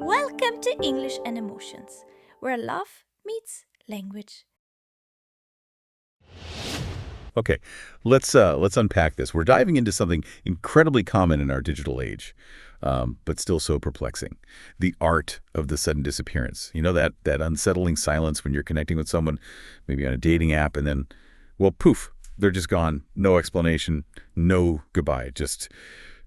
Welcome to English and Emotions, where love meets language. Okay, let's unpack this. We're diving into something incredibly common in our digital age, but still so perplexing: the art of the sudden disappearance. You know, that unsettling silence when you're connecting with someone, maybe on a dating app, and then, well, poof, they're just gone. No explanation, no goodbye. Just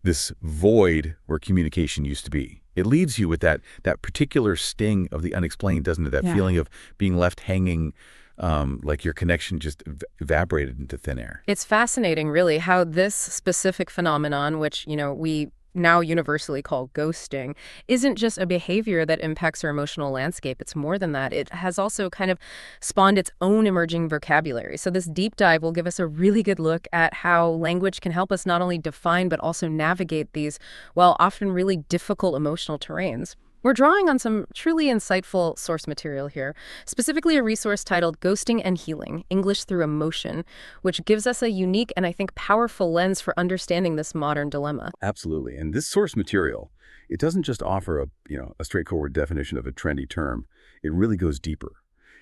this void where communication used to be. It leaves you with that particular sting of the unexplained, doesn't it? That Yeah. feeling of being left hanging, like your connection just evaporated into thin air. It's fascinating, really, how this specific phenomenon, which, we now universally call ghosting, isn't just a behavior that impacts our emotional landscape. It's more than that. It has also kind of spawned its own emerging vocabulary. So this deep dive will give us a really good look at how language can help us not only define but also navigate these, well, often really difficult emotional terrains. We're drawing on some truly insightful source material here, specifically a resource titled Ghosting and Healing, English Through Emotion, which gives us a unique and I think powerful lens for understanding this modern dilemma. Absolutely. And this source material, it doesn't just offer a straightforward definition of a trendy term. It really goes deeper.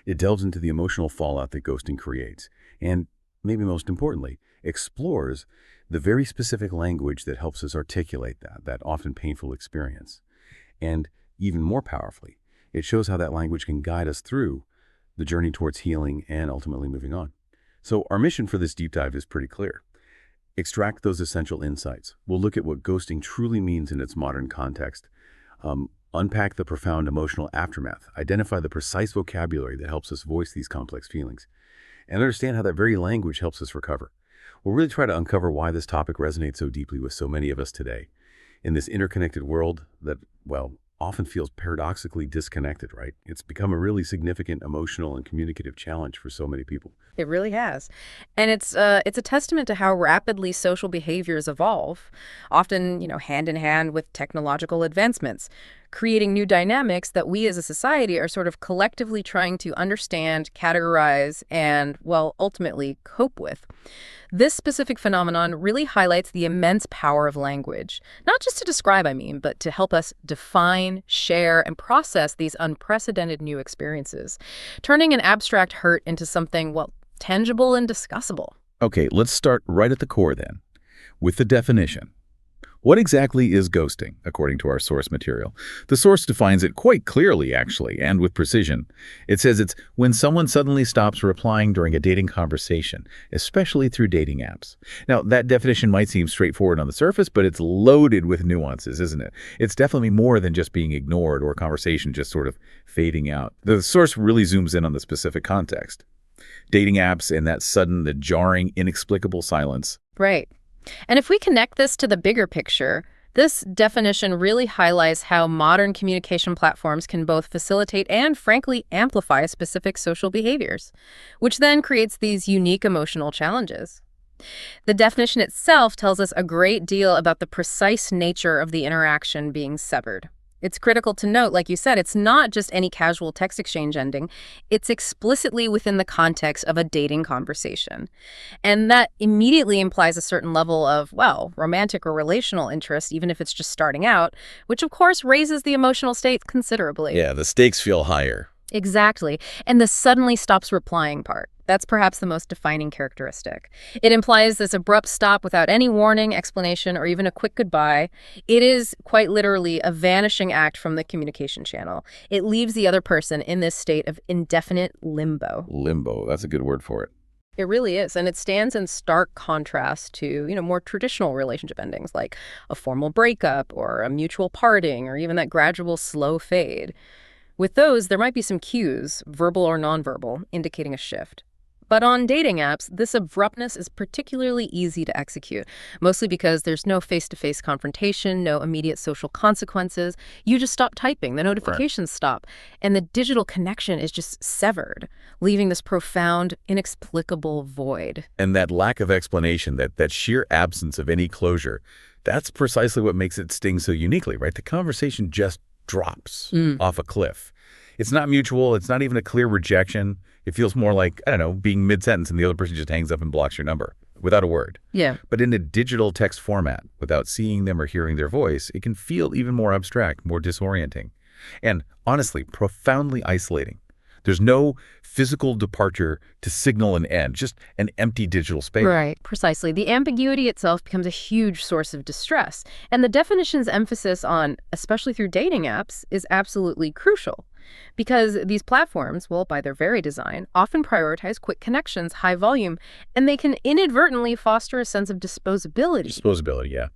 It delves into the emotional fallout that ghosting creates. And maybe most importantly, explores the very specific language that helps us articulate that often painful experience. And even more powerfully, it shows how that language can guide us through the journey towards healing and ultimately moving on. So our mission for this deep dive is pretty clear. Extract those essential insights. We'll look at what ghosting truly means in its modern context, unpack the profound emotional aftermath, identify the precise vocabulary that helps us voice these complex feelings, and understand how that very language helps us recover. We'll really try to uncover why this topic resonates so deeply with so many of us today in this interconnected world that, well, often feels paradoxically disconnected, right? It's become a really significant emotional and communicative challenge for so many people. It really has. And it's a testament to how rapidly social behaviors evolve, often, hand in hand with technological advancements, creating new dynamics that we as a society are sort of collectively trying to understand, categorize, and, well, ultimately cope with. This specific phenomenon really highlights the immense power of language, not just to describe, but to help us define, share, and process these unprecedented new experiences, turning an abstract hurt into something, well, tangible and discussable. Okay, let's start right at the core then, with the definition. What exactly is ghosting, according to our source material? The source defines it quite clearly, actually, and with precision. It says it's when someone suddenly stops replying during a dating conversation, especially through dating apps. Now, that definition might seem straightforward on the surface, but it's loaded with nuances, isn't it? It's definitely more than just being ignored or conversation just sort of fading out. The source really zooms in on the specific context. Dating apps and that sudden, the jarring, inexplicable silence. Right. And if we connect this to the bigger picture, this definition really highlights how modern communication platforms can both facilitate and, frankly, amplify specific social behaviors, which then creates these unique emotional challenges. The definition itself tells us a great deal about the precise nature of the interaction being severed. It's critical to note, like you said, it's not just any casual text exchange ending. It's explicitly within the context of a dating conversation. And that immediately implies a certain level of, well, romantic or relational interest, even if it's just starting out, which of course raises the emotional state considerably. Yeah, the stakes feel higher. Exactly. And the suddenly stops replying part. That's perhaps the most defining characteristic. It implies this abrupt stop without any warning, explanation, or even a quick goodbye. It is quite literally a vanishing act from the communication channel. It leaves the other person in this state of indefinite limbo. Limbo, that's a good word for it. It really is, and it stands in stark contrast to, more traditional relationship endings like a formal breakup or a mutual parting or even that gradual slow fade. With those, there might be some cues, verbal or nonverbal, indicating a shift. But on dating apps, this abruptness is particularly easy to execute, mostly because there's no face-to-face confrontation, no immediate social consequences. You just stop typing, the notifications stop, and the digital connection is just severed, leaving this profound, inexplicable void. And that lack of explanation, that sheer absence of any closure, that's precisely what makes it sting so uniquely, right? The conversation just drops off a cliff. It's not mutual. It's not even a clear rejection. It feels more like, being mid-sentence and the other person just hangs up and blocks your number without a word. Yeah. But in a digital text format, without seeing them or hearing their voice, it can feel even more abstract, more disorienting. And honestly, profoundly isolating. There's no physical departure to signal an end, just an empty digital space. Right, precisely. The ambiguity itself becomes a huge source of distress, and the definition's emphasis on, especially through dating apps, is absolutely crucial. Because these platforms, well, by their very design, often prioritize quick connections, high volume, and they can inadvertently foster a sense of disposability. Disposability, yeah.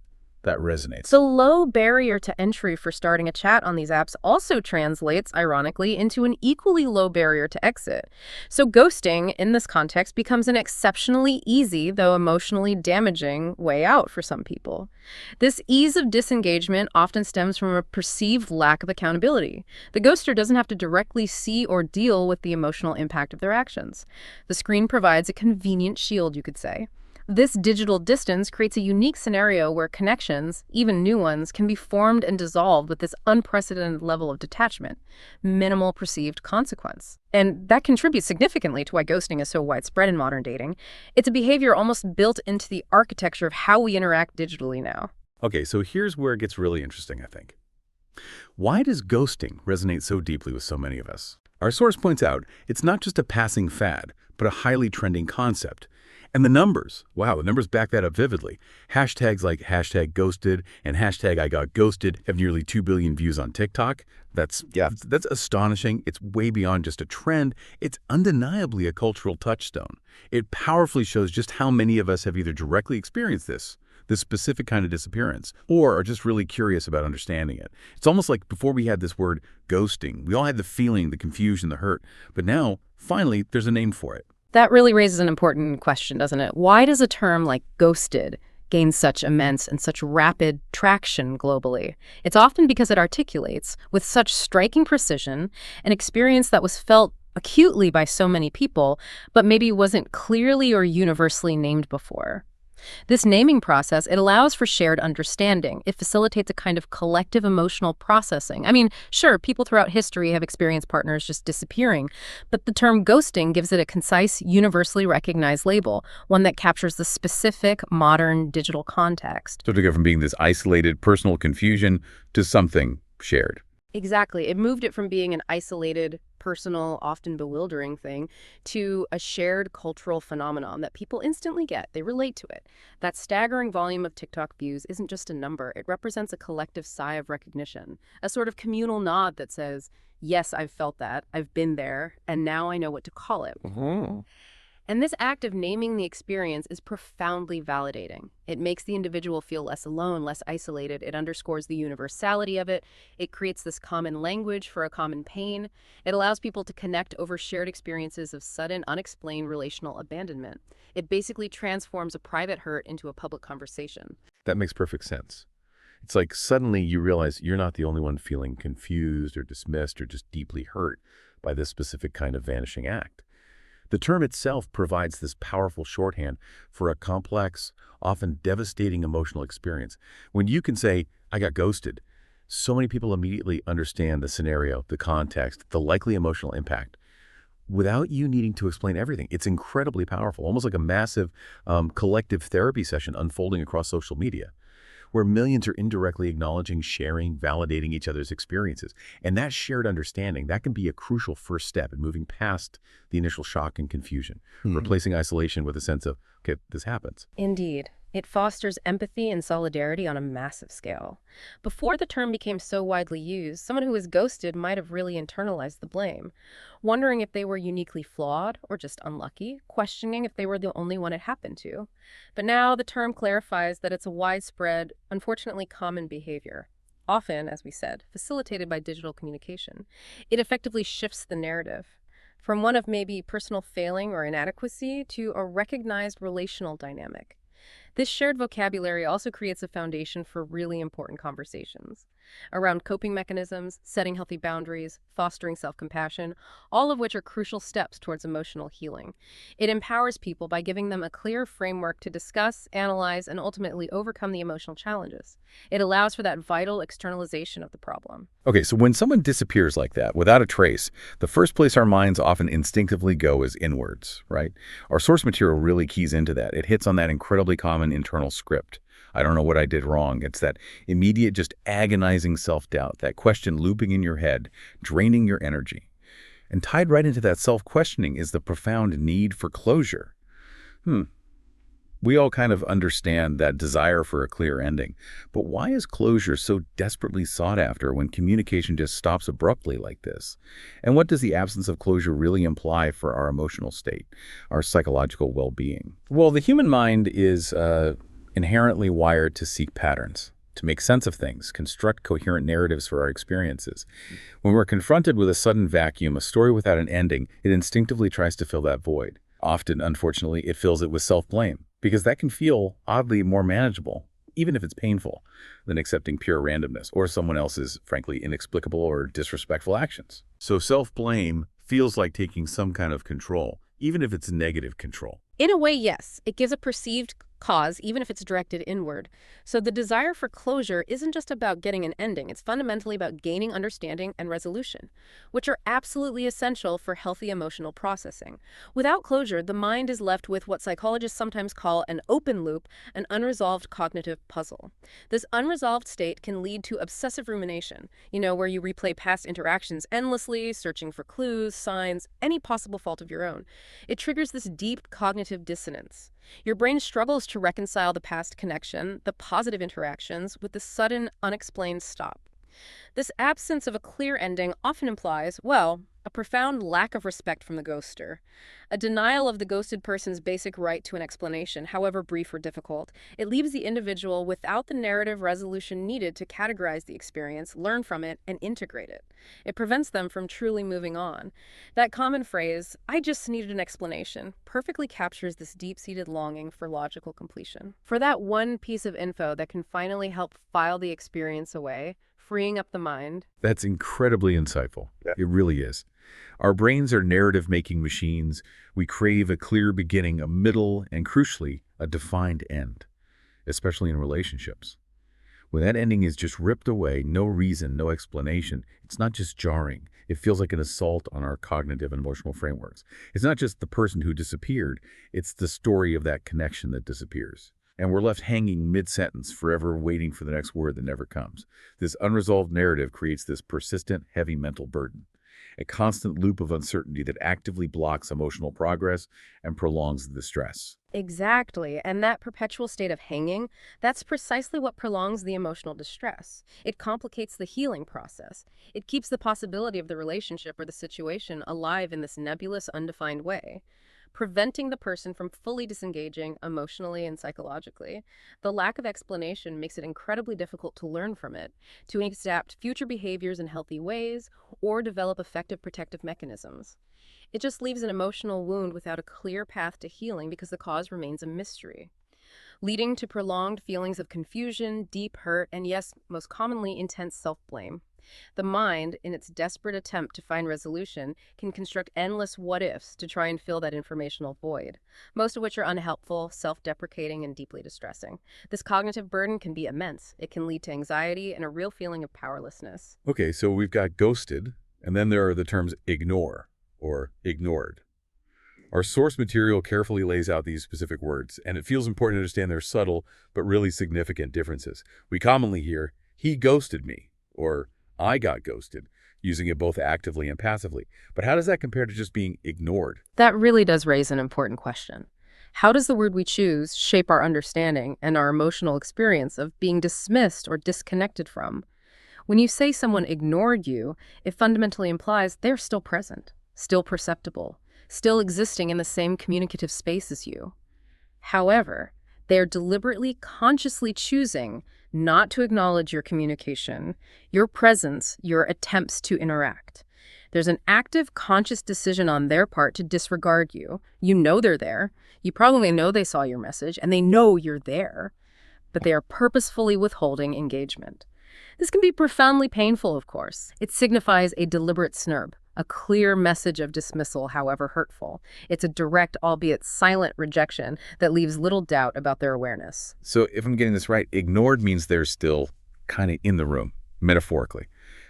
That resonates. The low barrier to entry for starting a chat on these apps also translates, ironically, into an equally low barrier to exit. So ghosting, in this context, becomes an exceptionally easy, though emotionally damaging, way out for some people. This ease of disengagement often stems from a perceived lack of accountability. The ghoster doesn't have to directly see or deal with the emotional impact of their actions. The screen provides a convenient shield, you could say. This digital distance creates a unique scenario where connections, even new ones, can be formed and dissolved with this unprecedented level of detachment, minimal perceived consequence. And that contributes significantly to why ghosting is so widespread in modern dating. It's a behavior almost built into the architecture of how we interact digitally now. Okay, so here's where it gets really interesting, I think. Why does ghosting resonate so deeply with so many of us? Our source points out it's not just a passing fad, but a highly trending concept. And the numbers, wow, the numbers back that up vividly. Hashtags like hashtag ghosted and hashtag I got ghosted have nearly 2 billion views on TikTok. That's astonishing. It's way beyond just a trend. It's undeniably a cultural touchstone. It powerfully shows just how many of us have either directly experienced this specific kind of disappearance, or are just really curious about understanding it. It's almost like before we had this word ghosting, we all had the feeling, the confusion, the hurt. But now, finally, there's a name for it. That really raises an important question, doesn't it? Why does a term like ghosted gain such immense and such rapid traction globally? It's often because it articulates, with such striking precision, an experience that was felt acutely by so many people, but maybe wasn't clearly or universally named before. This naming process, it allows for shared understanding. It facilitates a kind of collective emotional processing. I mean, sure, people throughout history have experienced partners just disappearing, but the term ghosting gives it a concise, universally recognized label, one that captures the specific, modern, digital context. So to go from being this isolated personal confusion to something shared. Exactly. It moved it from being an isolated, personal, often bewildering thing to a shared cultural phenomenon that people instantly get. They relate to it. That staggering volume of TikTok views isn't just a number. It represents a collective sigh of recognition, a sort of communal nod that says, yes, I've felt that, I've been there, and now I know what to call it. And this act of naming the experience is profoundly validating. It makes the individual feel less alone, less isolated. It underscores the universality of it. It creates this common language for a common pain. It allows people to connect over shared experiences of sudden, unexplained relational abandonment. It basically transforms a private hurt into a public conversation. That makes perfect sense. It's like suddenly you realize you're not the only one feeling confused or dismissed or just deeply hurt by this specific kind of vanishing act. The term itself provides this powerful shorthand for a complex, often devastating emotional experience. When you can say, I got ghosted, so many people immediately understand the scenario, the context, the likely emotional impact, without you needing to explain everything. It's incredibly powerful, almost like a massive collective therapy session unfolding across social media, where millions are indirectly acknowledging, sharing, validating each other's experiences. And that shared understanding, that can be a crucial first step in moving past the initial shock and confusion, replacing isolation with a sense of, okay, this happens. Indeed. It fosters empathy and solidarity on a massive scale. Before the term became so widely used, someone who was ghosted might have really internalized the blame, wondering if they were uniquely flawed or just unlucky, questioning if they were the only one it happened to. But now the term clarifies that it's a widespread, unfortunately common behavior, often, as we said, facilitated by digital communication. It effectively shifts the narrative from one of maybe personal failing or inadequacy to a recognized relational dynamic. This shared vocabulary also creates a foundation for really important conversations around coping mechanisms, setting healthy boundaries, fostering self-compassion, all of which are crucial steps towards emotional healing. It empowers people by giving them a clear framework to discuss, analyze, and ultimately overcome the emotional challenges. It allows for that vital externalization of the problem. Okay, so when someone disappears like that, without a trace, the first place our minds often instinctively go is inwards, right? Our source material really keys into that. It hits on that incredibly common internal script. I don't know what I did wrong. It's that immediate, just agonizing self-doubt, that question looping in your head, draining your energy. And tied right into that self-questioning is the profound need for closure. We all kind of understand that desire for a clear ending, but why is closure so desperately sought after when communication just stops abruptly like this? And what does the absence of closure really imply for our emotional state, our psychological well-being? Well, the human mind is inherently wired to seek patterns, to make sense of things, construct coherent narratives for our experiences. When we're confronted with a sudden vacuum, a story without an ending, it instinctively tries to fill that void. Often, unfortunately, it fills it with self-blame, because that can feel oddly more manageable, even if it's painful, than accepting pure randomness or someone else's, frankly, inexplicable or disrespectful actions. So self-blame feels like taking some kind of control, even if it's negative control. In a way, yes. It gives a perceived cause, even if it's directed inward. So the desire for closure isn't just about getting an ending. It's fundamentally about gaining understanding and resolution, which are absolutely essential for healthy emotional processing. Without closure, the mind is left with what psychologists sometimes call an open loop, an unresolved cognitive puzzle. This unresolved state can lead to obsessive rumination, where you replay past interactions endlessly, searching for clues, signs, any possible fault of your own. It triggers this deep cognitive dissonance. Your brain struggles to reconcile the past connection, the positive interactions, with the sudden, unexplained stop. This absence of a clear ending often implies, well, a profound lack of respect from the ghoster, a denial of the ghosted person's basic right to an explanation, however brief or difficult. It leaves the individual without the narrative resolution needed to categorize the experience, learn from it, and integrate it. It prevents them from truly moving on. That common phrase, "I just needed an explanation," perfectly captures this deep-seated longing for logical completion. For that one piece of info that can finally help file the experience away, freeing up the mind. That's incredibly insightful. It really is. Our brains are narrative-making machines. We crave a clear beginning, a middle, and crucially, a defined end, especially in relationships. When that ending is just ripped away, no reason, no explanation, it's not just jarring. It feels like an assault on our cognitive and emotional frameworks. It's not just the person who disappeared, it's the story of that connection that disappears. And we're left hanging mid-sentence, forever waiting for the next word that never comes. This unresolved narrative creates this persistent, heavy mental burden, a constant loop of uncertainty that actively blocks emotional progress and prolongs the distress. Exactly, and that perpetual state of hanging, that's precisely what prolongs the emotional distress. It complicates the healing process. It keeps the possibility of the relationship or the situation alive in this nebulous, undefined way, preventing the person from fully disengaging emotionally and psychologically. The lack of explanation makes it incredibly difficult to learn from it, to adapt future behaviors in healthy ways, or develop effective protective mechanisms. It just leaves an emotional wound without a clear path to healing because the cause remains a mystery, leading to prolonged feelings of confusion, deep hurt, and yes, most commonly, intense self-blame. The mind, in its desperate attempt to find resolution, can construct endless what-ifs to try and fill that informational void, most of which are unhelpful, self-deprecating, and deeply distressing. This cognitive burden can be immense. It can lead to anxiety and a real feeling of powerlessness. Okay, so we've got ghosted, and then there are the terms ignore or ignored. Our source material carefully lays out these specific words, and it feels important to understand their subtle but really significant differences. We commonly hear, "he ghosted me," or "I got ghosted," using it both actively and passively. But how does that compare to just being ignored? That really does raise an important question. How does the word we choose shape our understanding and our emotional experience of being dismissed or disconnected from? When you say someone ignored you, it fundamentally implies they're still present, still perceptible, still existing in the same communicative space as you. However, they're deliberately, consciously choosing not to acknowledge your communication, your presence, your attempts to interact. There's an active, conscious decision on their part to disregard you. You know they're there. You probably know they saw your message, and they know you're there. But they are purposefully withholding engagement. This can be profoundly painful, of course. It signifies a deliberate snub, a clear message of dismissal, however hurtful. It's a direct, albeit silent, rejection that leaves little doubt about their awareness. So if I'm getting this right, ignored means they're still kind of in the room, metaphorically.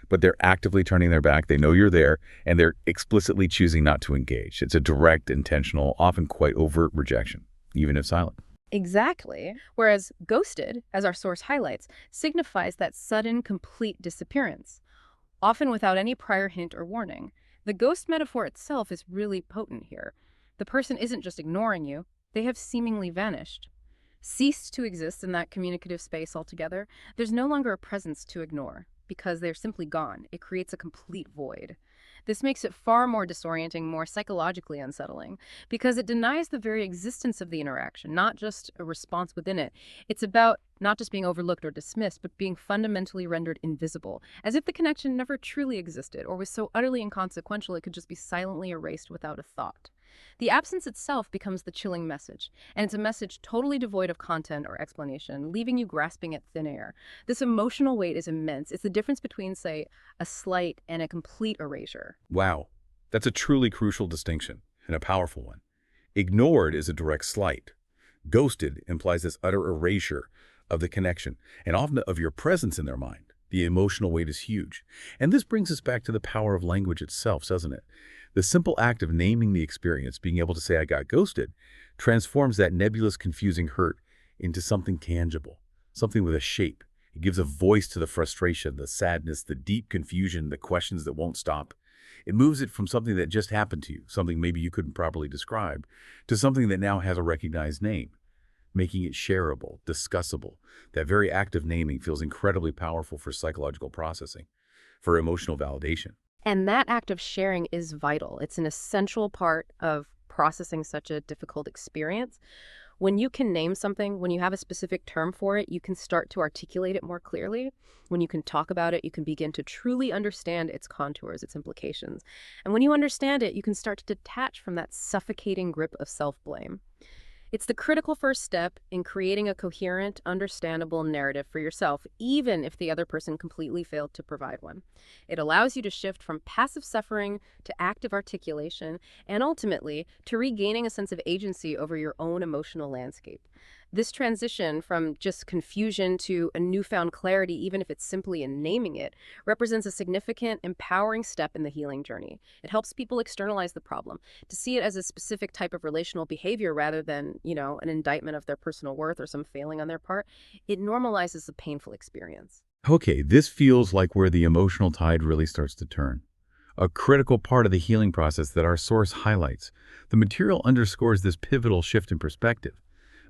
But they're actively turning their back, they know you're there, and they're explicitly choosing not to engage. It's a direct, intentional, often quite overt rejection, even if silent. Exactly. Whereas ghosted, as our source highlights, signifies that sudden, complete disappearance, often without any prior hint or warning. The ghost metaphor itself is really potent here. The person isn't just ignoring you, they have seemingly vanished, ceased to exist in that communicative space altogether. There's no longer a presence to ignore because they're simply gone. It creates a complete void. This makes it far more disorienting, more psychologically unsettling, because it denies the very existence of the interaction, not just a response within it. It's about not just being overlooked or dismissed, but being fundamentally rendered invisible, as if the connection never truly existed or was so utterly inconsequential it could just be silently erased without a thought. The absence itself becomes the chilling message, and it's a message totally devoid of content or explanation, leaving you grasping at thin air. This emotional weight is immense. It's the difference between, say, a slight and a complete erasure. Wow, that's a truly crucial distinction, and a powerful one. Ignored is a direct slight. Ghosted implies this utter erasure of the connection, and often of your presence in their mind. The emotional weight is huge. And this brings us back to the power of language itself, doesn't it? The simple act of naming the experience, being able to say, I got ghosted, transforms that nebulous, confusing hurt into something tangible, something with a shape. It gives a voice to the frustration, the sadness, the deep confusion, the questions that won't stop. It moves it from something that just happened to you, something maybe you couldn't properly describe, to something that now has a recognized name, making it shareable, discussable. That very act of naming feels incredibly powerful for psychological processing, for emotional validation. And that act of sharing is vital. It's an essential part of processing such a difficult experience. When you can name something, when you have a specific term for it, you can start to articulate it more clearly. When you can talk about it, you can begin to truly understand its contours, its implications. And when you understand it, you can start to detach from that suffocating grip of self-blame. It's the critical first step in creating a coherent, understandable narrative for yourself, even if the other person completely failed to provide one. It allows you to shift from passive suffering to active articulation, and ultimately to regaining a sense of agency over your own emotional landscape. This transition from just confusion to a newfound clarity, even if it's simply in naming it, represents a significant, empowering step in the healing journey. It helps people externalize the problem, to see it as a specific type of relational behavior rather than, an indictment of their personal worth or some failing on their part. It normalizes the painful experience. Okay, this feels like where the emotional tide really starts to turn. A critical part of the healing process that our source highlights. The material underscores this pivotal shift in perspective,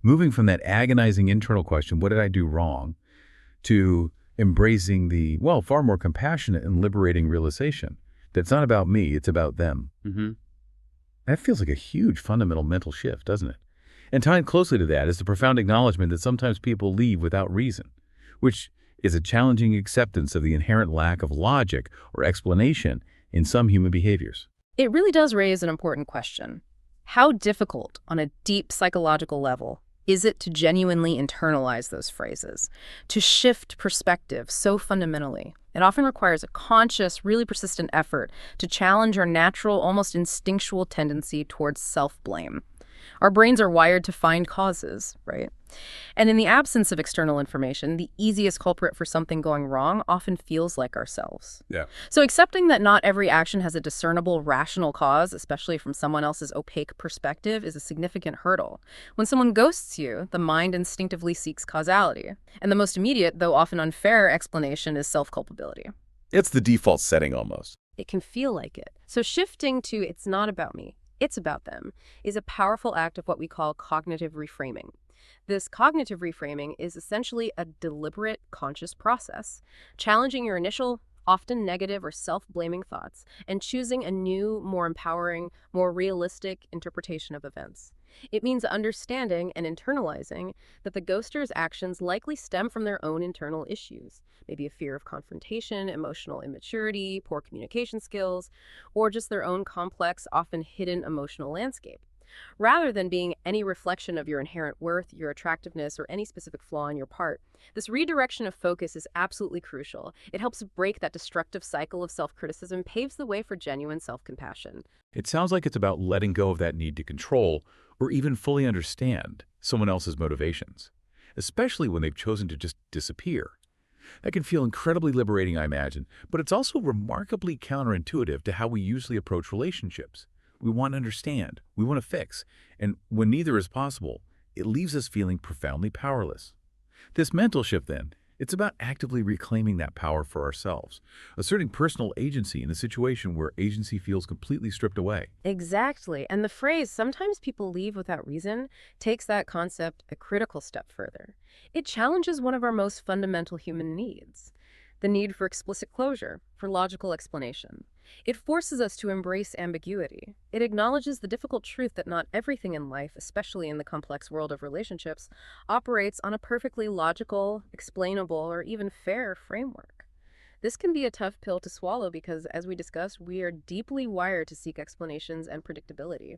moving from that agonizing internal question, what did I do wrong, to embracing the, far more compassionate and liberating realization that it's not about me, it's about them. That feels like a huge fundamental mental shift, doesn't it? And tied closely to that is the profound acknowledgement that sometimes people leave without reason, which is a challenging acceptance of the inherent lack of logic or explanation in some human behaviors. It really does raise an important question. How difficult, on a deep psychological level, is it to genuinely internalize those phrases, to shift perspective so fundamentally? It often requires a conscious, really persistent effort to challenge our natural, almost instinctual tendency towards self-blame. Our brains are wired to find causes, right? And in the absence of external information, the easiest culprit for something going wrong often feels like ourselves. Yeah. So accepting that not every action has a discernible, rational cause, especially from someone else's opaque perspective, is a significant hurdle. When someone ghosts you, the mind instinctively seeks causality. And the most immediate, though often unfair, explanation is self-culpability. It's the default setting almost. It can feel like it. So shifting to "it's not about me, it's about them" is a powerful act of what we call cognitive reframing. This cognitive reframing is essentially a deliberate, conscious process, challenging your initial, often negative or self-blaming thoughts, and choosing a new, more empowering, more realistic interpretation of events. It means understanding and internalizing that the ghoster's actions likely stem from their own internal issues, maybe a fear of confrontation, emotional immaturity, poor communication skills, or just their own complex, often hidden emotional landscape. Rather than being any reflection of your inherent worth, your attractiveness, or any specific flaw on your part, this redirection of focus is absolutely crucial. It helps break that destructive cycle of self-criticism, paves the way for genuine self-compassion. It sounds like it's about letting go of that need to control or even fully understand someone else's motivations, especially when they've chosen to just disappear. That can feel incredibly liberating, I imagine, but it's also remarkably counterintuitive to how we usually approach relationships. We want to understand, we want to fix, and when neither is possible, it leaves us feeling profoundly powerless. This mental shift, then, it's about actively reclaiming that power for ourselves, asserting personal agency in a situation where agency feels completely stripped away. Exactly. And the phrase, sometimes people leave without reason, takes that concept a critical step further. It challenges one of our most fundamental human needs, the need for explicit closure, for logical explanation. It forces us to embrace ambiguity. It acknowledges the difficult truth that not everything in life, especially in the complex world of relationships, operates on a perfectly logical, explainable, or even fair framework. This can be a tough pill to swallow because, as we discussed, we are deeply wired to seek explanations and predictability.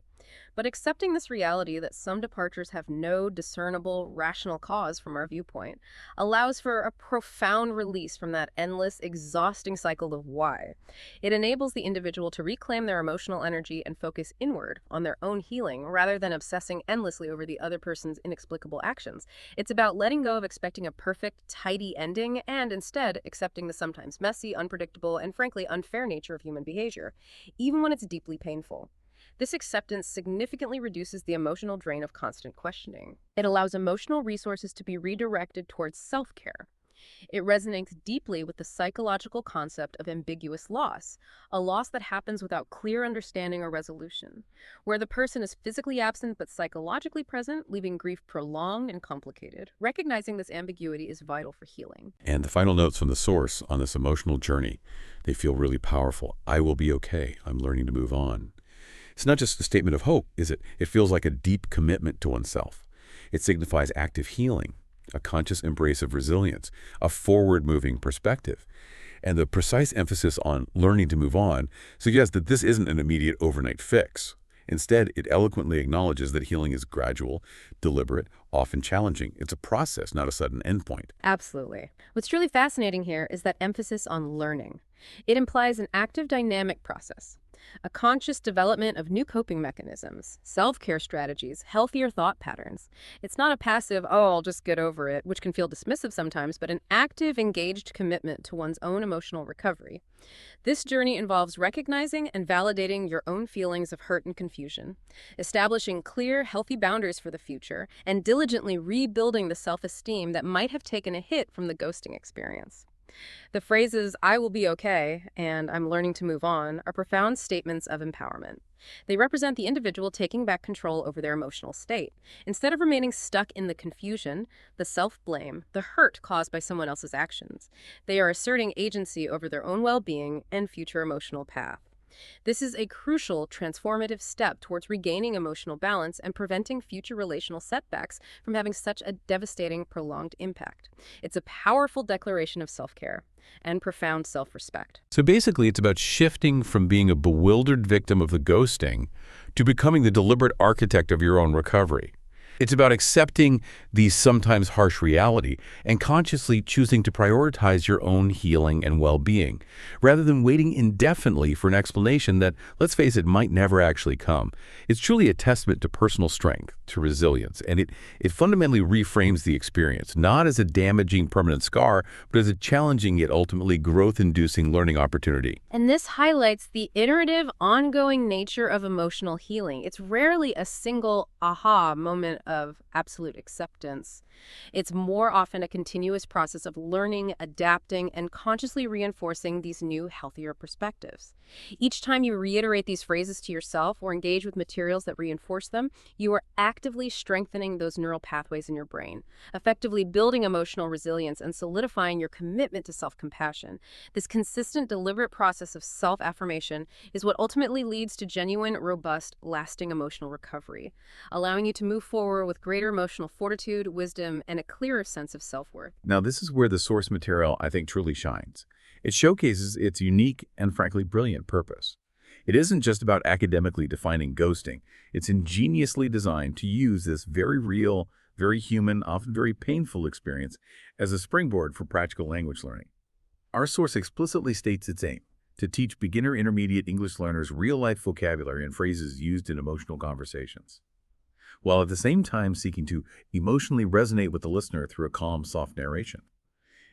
But accepting this reality that some departures have no discernible, rational cause from our viewpoint allows for a profound release from that endless, exhausting cycle of why. It enables the individual to reclaim their emotional energy and focus inward on their own healing rather than obsessing endlessly over the other person's inexplicable actions. It's about letting go of expecting a perfect, tidy ending and instead accepting the sometimes messy, unpredictable, and frankly unfair nature of human behavior, even when it's deeply painful. This acceptance significantly reduces the emotional drain of constant questioning. It allows emotional resources to be redirected towards self-care. It resonates deeply with the psychological concept of ambiguous loss, a loss that happens without clear understanding or resolution, where the person is physically absent but psychologically present, leaving grief prolonged and complicated. Recognizing this ambiguity is vital for healing. And the final notes from the source on this emotional journey, they feel really powerful. I will be okay. I'm learning to move on. It's not just a statement of hope, is it? It feels like a deep commitment to oneself. It signifies active healing, a conscious embrace of resilience, a forward-moving perspective. And the precise emphasis on learning to move on suggests that this isn't an immediate overnight fix. Instead, it eloquently acknowledges that healing is gradual, deliberate, often challenging. It's a process, not a sudden endpoint. Absolutely. What's truly fascinating here is that emphasis on learning. It implies an active, dynamic process, a conscious development of new coping mechanisms, self-care strategies, healthier thought patterns. It's not a passive, oh, I'll just get over it, which can feel dismissive sometimes, but an active, engaged commitment to one's own emotional recovery. This journey involves recognizing and validating your own feelings of hurt and confusion, establishing clear, healthy boundaries for the future, and diligently rebuilding the self-esteem that might have taken a hit from the ghosting experience. The phrases, I will be okay, and I'm learning to move on, are profound statements of empowerment. They represent the individual taking back control over their emotional state. Instead of remaining stuck in the confusion, the self-blame, the hurt caused by someone else's actions, they are asserting agency over their own well-being and future emotional path. This is a crucial, transformative step towards regaining emotional balance and preventing future relational setbacks from having such a devastating, prolonged impact. It's a powerful declaration of self-care and profound self-respect. So basically, it's about shifting from being a bewildered victim of the ghosting to becoming the deliberate architect of your own recovery. It's about accepting the sometimes harsh reality and consciously choosing to prioritize your own healing and well-being, rather than waiting indefinitely for an explanation that, let's face it, might never actually come. It's truly a testament to personal strength, to resilience, and it fundamentally reframes the experience, not as a damaging permanent scar, but as a challenging yet ultimately growth-inducing learning opportunity. And this highlights the iterative, ongoing nature of emotional healing. It's rarely a single aha moment of absolute acceptance. It's more often a continuous process of learning, adapting, and consciously reinforcing these new, healthier perspectives. Each time you reiterate these phrases to yourself or engage with materials that reinforce them, you are actively strengthening those neural pathways in your brain, effectively building emotional resilience and solidifying your commitment to self-compassion. This consistent, deliberate process of self-affirmation is what ultimately leads to genuine, robust, lasting emotional recovery, allowing you to move forward with greater emotional fortitude, wisdom, and a clearer sense of self-worth. Now, this is where the source material, I think, truly shines. It showcases its unique and frankly brilliant purpose. It isn't just about academically defining ghosting. It's ingeniously designed to use this very real, very human, often very painful experience as a springboard for practical language learning. Our source explicitly states its aim: to teach beginner intermediate English learners real-life vocabulary and phrases used in emotional conversations, while at the same time seeking to emotionally resonate with the listener through a calm, soft narration.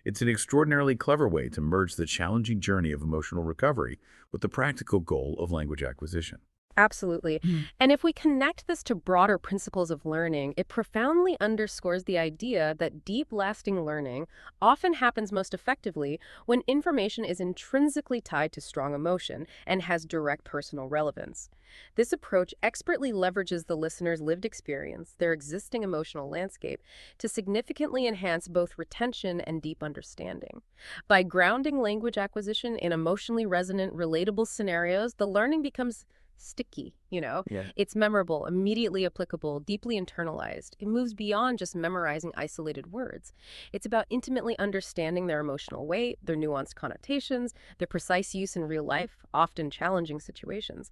It's an extraordinarily clever way to merge the challenging journey of emotional recovery with the practical goal of language acquisition. Absolutely. Mm. And if we connect this to broader principles of learning, it profoundly underscores the idea that deep, lasting learning often happens most effectively when information is intrinsically tied to strong emotion and has direct personal relevance. This approach expertly leverages the listener's lived experience, their existing emotional landscape, to significantly enhance both retention and deep understanding. By grounding language acquisition in emotionally resonant, relatable scenarios, the learning becomes sticky. Yeah. It's memorable, immediately applicable, deeply internalized. It moves beyond just memorizing isolated words. It's about intimately understanding their emotional weight, their nuanced connotations, their precise use in real life, often challenging situations.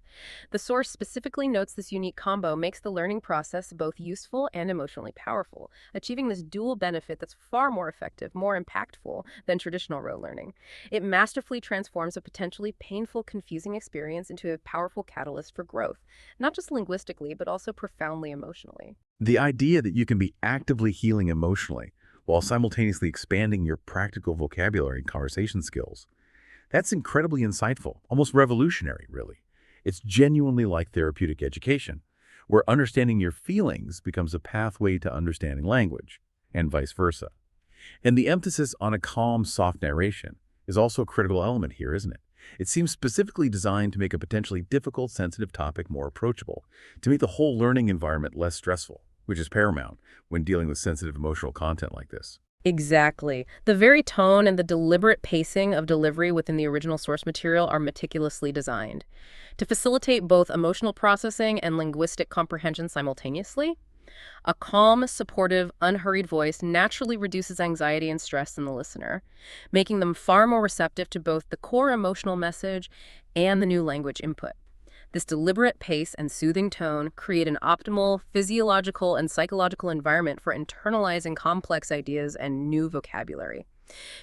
The source specifically notes this unique combo makes the learning process both useful and emotionally powerful, achieving this dual benefit that's far more effective, more impactful than traditional rote learning. It masterfully transforms a potentially painful, confusing experience into a powerful catalyst for growth, not just linguistically, but also profoundly emotionally. The idea that you can be actively healing emotionally while simultaneously expanding your practical vocabulary and conversation skills, that's incredibly insightful, almost revolutionary, really. It's genuinely like therapeutic education, where understanding your feelings becomes a pathway to understanding language, and vice versa. And the emphasis on a calm, soft narration is also a critical element here, isn't it? It seems specifically designed to make a potentially difficult, sensitive topic more approachable, to make the whole learning environment less stressful, which is paramount when dealing with sensitive emotional content like this. Exactly. The very tone and the deliberate pacing of delivery within the original source material are meticulously designed to facilitate both emotional processing and linguistic comprehension simultaneously. A calm, supportive, unhurried voice naturally reduces anxiety and stress in the listener, making them far more receptive to both the core emotional message and the new language input. This deliberate pace and soothing tone create an optimal physiological and psychological environment for internalizing complex ideas and new vocabulary.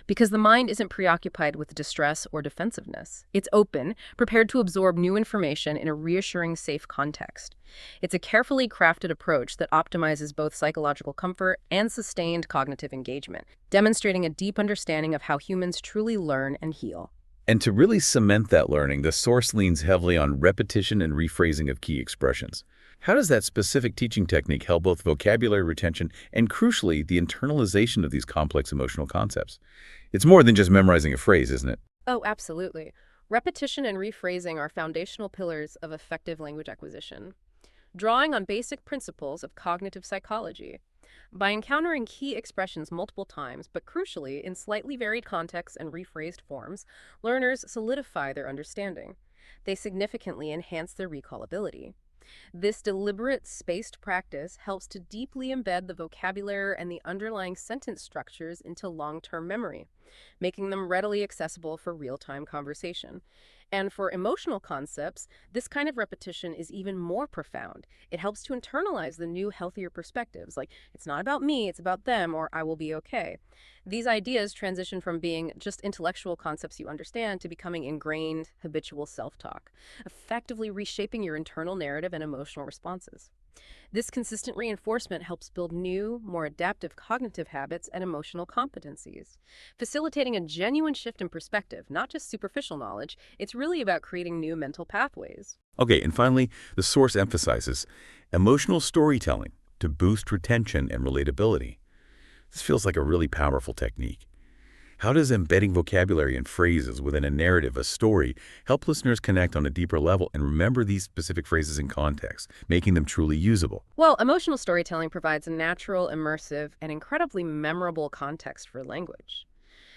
Because the mind isn't preoccupied with distress or defensiveness. It's open, prepared to absorb new information in a reassuring, safe context. It's a carefully crafted approach that optimizes both psychological comfort and sustained cognitive engagement, demonstrating a deep understanding of how humans truly learn and heal. And to really cement that learning, the source leans heavily on repetition and rephrasing of key expressions. How does that specific teaching technique help both vocabulary retention and, crucially, the internalization of these complex emotional concepts? It's more than just memorizing a phrase, isn't it? Oh, absolutely. Repetition and rephrasing are foundational pillars of effective language acquisition, drawing on basic principles of cognitive psychology. By encountering key expressions multiple times, but crucially in slightly varied contexts and rephrased forms, learners solidify their understanding. They significantly enhance their recallability. This deliberate, spaced practice helps to deeply embed the vocabulary and the underlying sentence structures into long-term memory, making them readily accessible for real-time conversation. And for emotional concepts, this kind of repetition is even more profound. It helps to internalize the new, healthier perspectives, like, it's not about me, it's about them, or I will be okay. These ideas transition from being just intellectual concepts you understand to becoming ingrained, habitual self-talk, effectively reshaping your internal narrative and emotional responses. This consistent reinforcement helps build new, more adaptive cognitive habits and emotional competencies, facilitating a genuine shift in perspective, not just superficial knowledge. It's really about creating new mental pathways. Okay, and finally, the source emphasizes emotional storytelling to boost retention and relatability. This feels like a really powerful technique. How does embedding vocabulary and phrases within a narrative, a story, help listeners connect on a deeper level and remember these specific phrases in context, making them truly usable? Well, emotional storytelling provides a natural, immersive, and incredibly memorable context for language.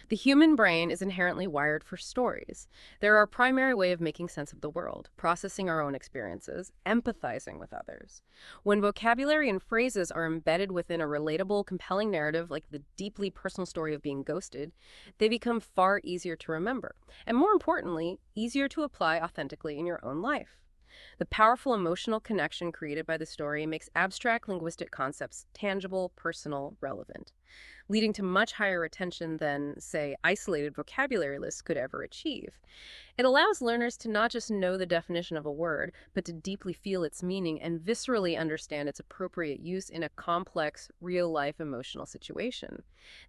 The human brain is inherently wired for stories. They're our primary way of making sense of the world, processing our own experiences, empathizing with others. When vocabulary and phrases are embedded within a relatable, compelling narrative like the deeply personal story of being ghosted, they become far easier to remember, and more importantly, easier to apply authentically in your own life. The powerful emotional connection created by the story makes abstract linguistic concepts tangible, personal, relevant. leading to much higher retention than, say, isolated vocabulary lists could ever achieve. It allows learners to not just know the definition of a word, but to deeply feel its meaning and viscerally understand its appropriate use in a complex, real-life emotional situation.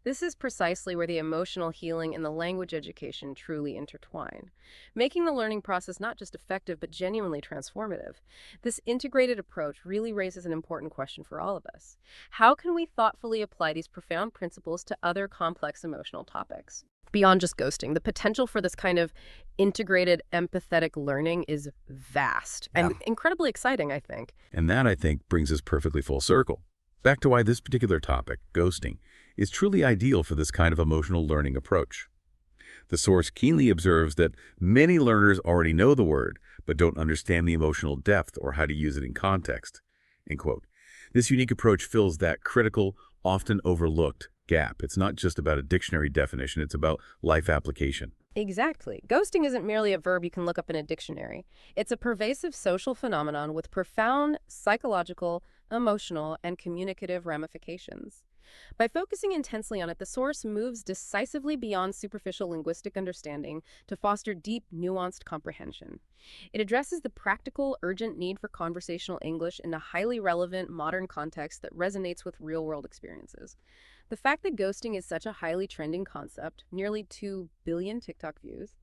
This is precisely where the emotional healing and the language education truly intertwine, making the learning process not just effective, but genuinely transformative. This integrated approach really raises an important question for all of us. How can we thoughtfully apply these profound principles to other complex emotional topics? Beyond just ghosting, the potential for this kind of integrated empathetic learning is vast and incredibly exciting, I think. And that, I think, brings us perfectly full circle. Back to why this particular topic, ghosting, is truly ideal for this kind of emotional learning approach. The source keenly observes that many learners already know the word, but don't understand the emotional depth or how to use it in context. End quote. This unique approach fills that critical, often overlooked gap. It's not just about a dictionary definition, it's about life application. Exactly. Ghosting isn't merely a verb you can look up in a dictionary. It's a pervasive social phenomenon with profound psychological, emotional, and communicative ramifications. By focusing intensely on it, the source moves decisively beyond superficial linguistic understanding to foster deep, nuanced comprehension. It addresses the practical, urgent need for conversational English in a highly relevant, modern context that resonates with real-world experiences. The fact that ghosting is such a highly trending concept, nearly 2 billion TikTok views,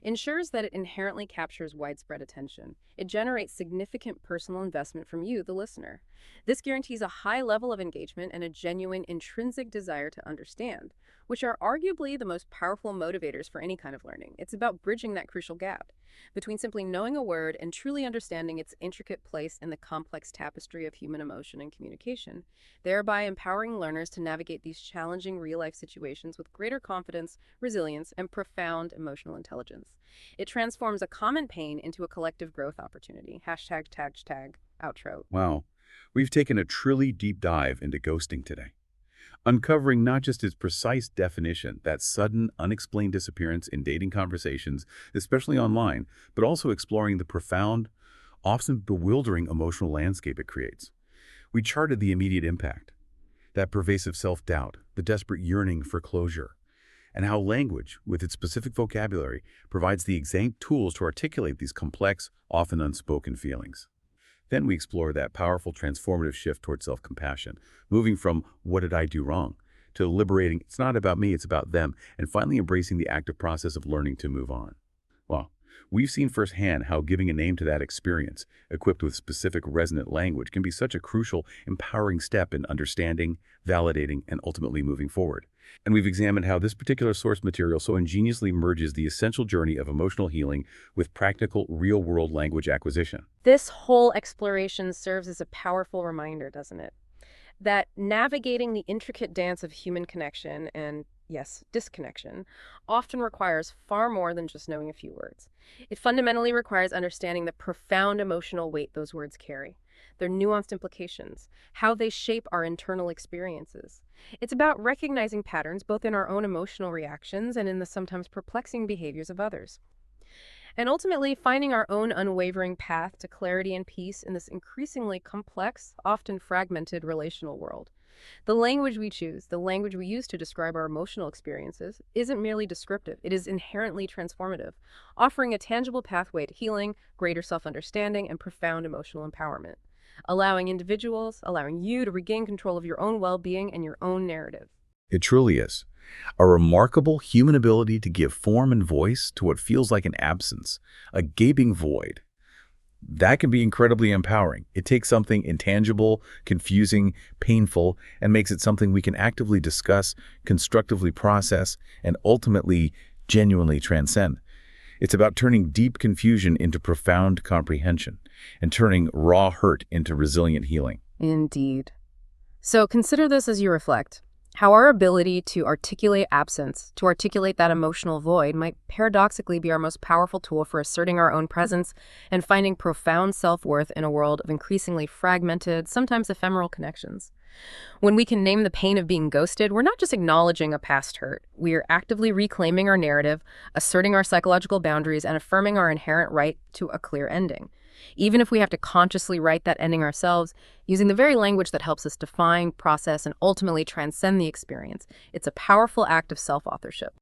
ensures that it inherently captures widespread attention. It generates significant personal investment from you, the listener. This guarantees a high level of engagement and a genuine intrinsic desire to understand, which are arguably the most powerful motivators for any kind of learning. It's about bridging that crucial gap between simply knowing a word and truly understanding its intricate place in the complex tapestry of human emotion and communication, thereby empowering learners to navigate these challenging real-life situations with greater confidence, resilience, and profound emotional intelligence. It transforms a common pain into a collective growth opportunity. #tag outro. Wow. We've taken a truly deep dive into ghosting today, uncovering not just its precise definition, that sudden, unexplained disappearance in dating conversations, especially online, but also exploring the profound, often bewildering emotional landscape it creates. We charted the immediate impact, that pervasive self-doubt, the desperate yearning for closure, and how language, with its specific vocabulary, provides the exact tools to articulate these complex, often unspoken feelings. Then we explore that powerful transformative shift toward self-compassion, moving from "what did I do wrong?" to liberating "it's not about me, it's about them," and finally embracing the active process of learning to move on. Well, we've seen firsthand how giving a name to that experience, equipped with specific resonant language, can be such a crucial, empowering step in understanding, validating, and ultimately moving forward. And we've examined how this particular source material so ingeniously merges the essential journey of emotional healing with practical, real-world language acquisition. This whole exploration serves as a powerful reminder, doesn't it? That navigating the intricate dance of human connection and, yes, disconnection often requires far more than just knowing a few words. It fundamentally requires understanding the profound emotional weight those words carry, their nuanced implications, how they shape our internal experiences. It's about recognizing patterns both in our own emotional reactions and in the sometimes perplexing behaviors of others. And ultimately, finding our own unwavering path to clarity and peace in this increasingly complex, often fragmented relational world. The language we choose, the language we use to describe our emotional experiences, isn't merely descriptive. It is inherently transformative, offering a tangible pathway to healing, greater self-understanding, and profound emotional empowerment, allowing you to regain control of your own well-being and your own narrative. It truly is. A remarkable human ability to give form and voice to what feels like an absence, a gaping void. That can be incredibly empowering. It takes something intangible, confusing, painful, and makes it something we can actively discuss, constructively process, and ultimately genuinely transcend. It's about turning deep confusion into profound comprehension and turning raw hurt into resilient healing. Indeed. So consider this as you reflect. How our ability to articulate absence, to articulate that emotional void, might paradoxically be our most powerful tool for asserting our own presence and finding profound self-worth in a world of increasingly fragmented, sometimes ephemeral connections. When we can name the pain of being ghosted, we're not just acknowledging a past hurt. We are actively reclaiming our narrative, asserting our psychological boundaries, and affirming our inherent right to a clear ending. Even if we have to consciously write that ending ourselves, using the very language that helps us define, process, and ultimately transcend the experience, it's a powerful act of self-authorship.